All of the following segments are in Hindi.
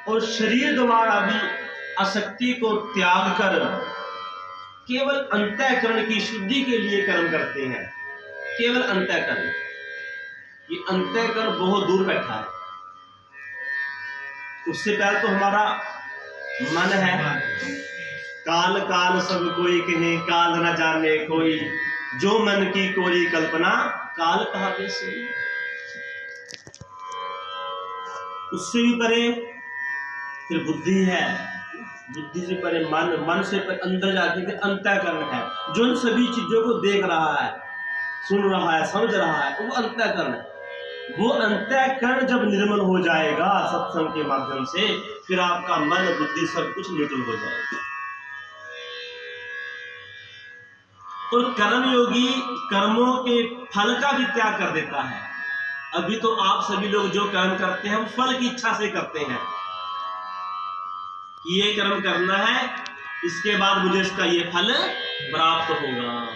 और शरीर द्वारा भी आसक्ति को त्याग कर केवल अंतःकरण की शुद्धि के लिए कर्म करते हैं। केवल अंतःकरण, ये अंतःकरण बहुत दूर बैठा है। उससे पहले तो हमारा मन है। काल काल सब कोई कहे, काल न जाने कोई, जो मन की कोई कल्पना, काल कहा पे सोई। उससे भी परे फिर बुद्धि है, बुद्धि से परे मन, मन से परे अंदर जाके फिर अंतःकरण है, जो इन सभी चीजों को देख रहा है, सुन रहा है, समझ रहा है, वो अंतःकरण है। वो अंतःकरण जब निर्मल हो जाएगा सत्संग के माध्यम से, फिर आपका मन बुद्धि सब कुछ निर्मल हो जाएगा। और कर्मयोगी कर्मों के फल का भी त्याग कर देता है। अभी तो आप सभी लोग जो कर्म करते हैं वो फल की इच्छा से करते हैं कि ये कर्म करना है, इसके बाद मुझे इसका ये फल प्राप्त होगा।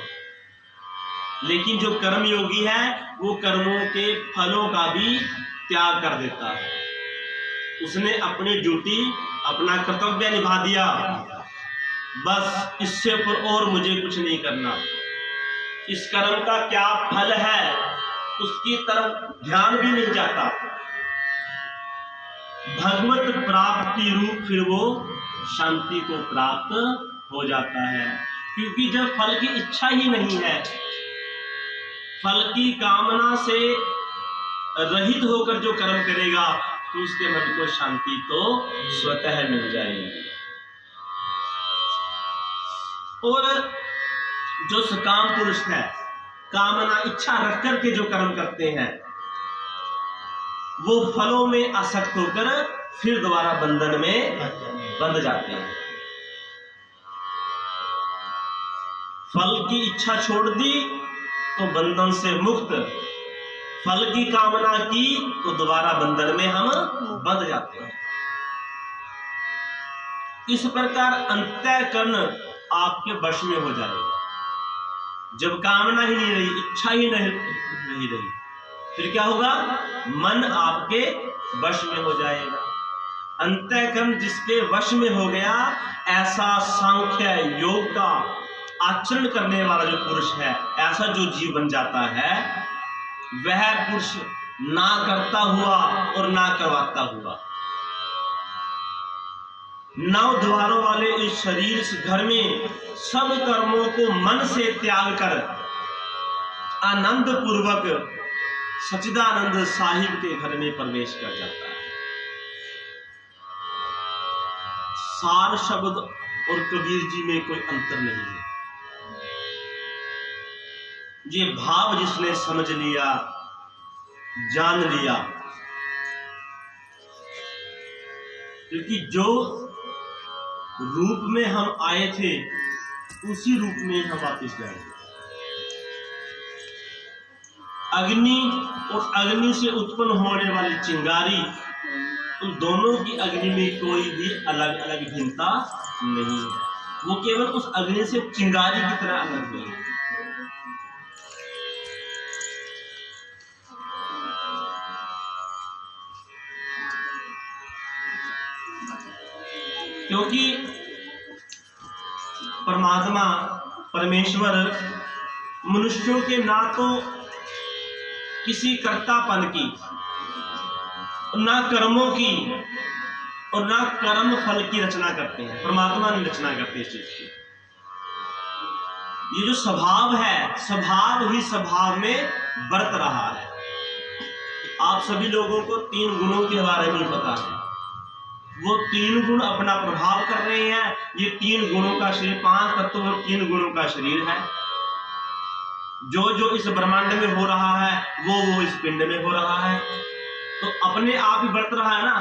लेकिन जो कर्मयोगी है वो कर्मों के फलों का भी त्याग कर देता है। उसने अपनी ड्यूटी, अपना कर्तव्य निभा दिया, बस इससे ऊपर और मुझे कुछ नहीं करना। इस कर्म का क्या फल है उसकी तरफ ध्यान भी नहीं जाता। भगवत प्राप्ति रूप फिर वो शांति को प्राप्त हो जाता है, क्योंकि जब फल की इच्छा ही नहीं है, फल की कामना से रहित होकर जो कर्म करेगा तो उसके मन को शांति तो स्वतः मिल जाएगी। और जो सकाम पुरुष है, कामना इच्छा रख करके जो कर्म करते हैं, वो फलों में आसक्त होकर फिर दोबारा बंधन में बंध जाते हैं। फल की इच्छा छोड़ दी तो बंधन से मुक्त, फल की कामना की तो दोबारा बंधन में हम बंध जाते हैं। इस प्रकार अंतःकरण आपके वश में हो जाएगा। जब कामना ही नहीं रही, इच्छा ही नहीं रही, फिर क्या होगा? मन आपके वश में हो जाएगा। अंतःकरण जिसके वश में हो गया, ऐसा सांख्य योग का आचरण करने वाला जो पुरुष है, ऐसा जो जीव बन जाता है, वह पुरुष ना करता हुआ और ना करवाता हुआ, 9 द्वारों वाले इस शरीर, इस घर में सब कर्मों को मन से त्याग कर आनंद पूर्वक सच्चिदानंद साहिब के घर में प्रवेश कर जाता है। सार शब्द और कबीर जी में कोई अंतर नहीं है। ये भाव जिसने समझ लिया, जान लिया, क्योंकि जो रूप में हम आए थे उसी रूप में हम वापस जाएंगे। अग्नि और अग्नि से उत्पन्न होने वाली चिंगारी, उन दोनों की अग्नि में कोई भी अलग अलग भिन्नता नहीं है। वो केवल उस अग्नि से चिंगारी की तरह अलग नहीं है। क्योंकि परमात्मा परमेश्वर मनुष्यों के ना तो किसी कर्तापन की, ना कर्मों की और ना कर्म फल की रचना करते हैं। परमात्मा नहीं रचना करते इस चीज की। ये जो स्वभाव है, स्वभाव ही स्वभाव में बरत रहा है। आप सभी लोगों को 3 गुणों के बारे में पता है। वो 3 गुण अपना प्रभाव कर रहे हैं। ये 3 गुणों का शरीर, 5 तत्व और 3 गुणों का शरीर है। जो जो इस ब्रह्मांड में हो रहा है वो इस पिंड में हो रहा है। तो अपने आप ही बरत रहा है ना।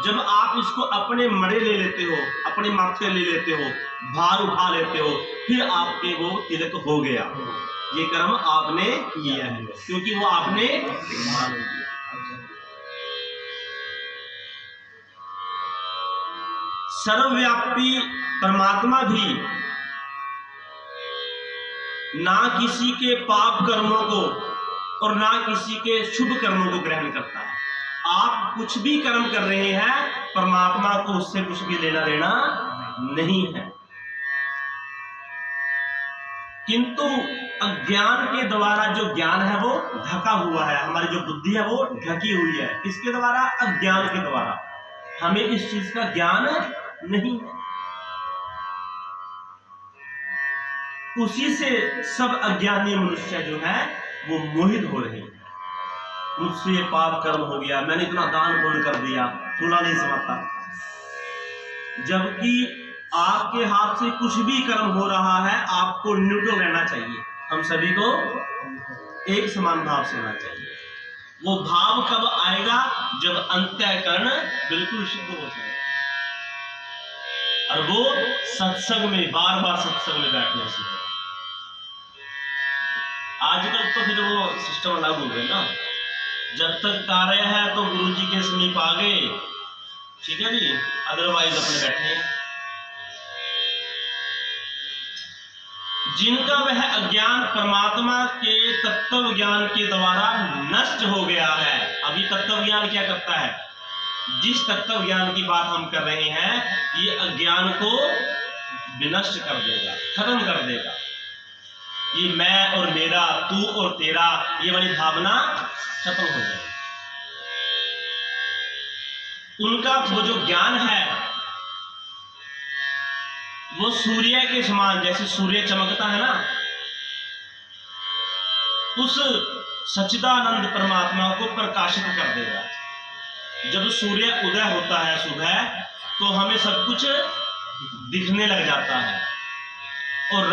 जब आप इसको अपने मड़े ले लेते हो, अपने माथे ले लेते हो, भार उठा लेते हो, फिर आपके वो तिलक हो गया। ये कर्म आपने किया है, क्योंकि वो आपने मान लिया। सर्वव्यापी परमात्मा भी ना किसी के पाप कर्मों को और ना किसी के शुभ कर्मों को ग्रहण करता है। आप कुछ भी कर्म कर रहे हैं परमात्मा को उससे कुछ भी लेना देना नहीं है। किंतु अज्ञान के द्वारा जो ज्ञान है वो ढका हुआ है, हमारी जो बुद्धि है वो ढकी हुई है। किसके द्वारा? अज्ञान के द्वारा। हमें इस चीज का ज्ञान नहीं है। उसी से सब अज्ञानी मनुष्य जो है वो मोहित हो रहे हैं। मुझसे ये पाप कर्म हो गया, मैंने इतना दान पुण्य कर दिया, सुना नहीं समझता। जबकि आपके हाथ से कुछ भी कर्म हो रहा है, आपको न्यूट्रल रहना चाहिए। हम सभी को एक समान भाव से रहना चाहिए। वो भाव कब आएगा? जब अंतःकरण बिल्कुल शुद्ध हो जाए, और वो सत्संग में, बार बार सत्संग में बैठने से। आजकल तो फिर वो सिस्टम लागू हो गया ना, जब तक कार्य है तो गुरु जी के समीप आ गए, ठीक है जी, अदरवाइज अपने बैठे। जिनका वह अज्ञान परमात्मा के तत्व ज्ञान के द्वारा नष्ट हो गया है। अभी तत्व ज्ञान क्या करता है? जिस तत्व ज्ञान की बात हम कर रहे हैं, ये अज्ञान को विनष्ट कर देगा, खत्म कर देगा। ये मैं और मेरा, तू और तेरा, ये वाली भावना खत्म हो जाएगी। उनका वो जो ज्ञान है वो सूर्य के समान, जैसे सूर्य चमकता है ना, उस सच्चिदानंद परमात्मा को प्रकाशित कर देगा। जब सूर्य उदय होता है सुबह, तो हमें सब कुछ दिखने लग जाता है, और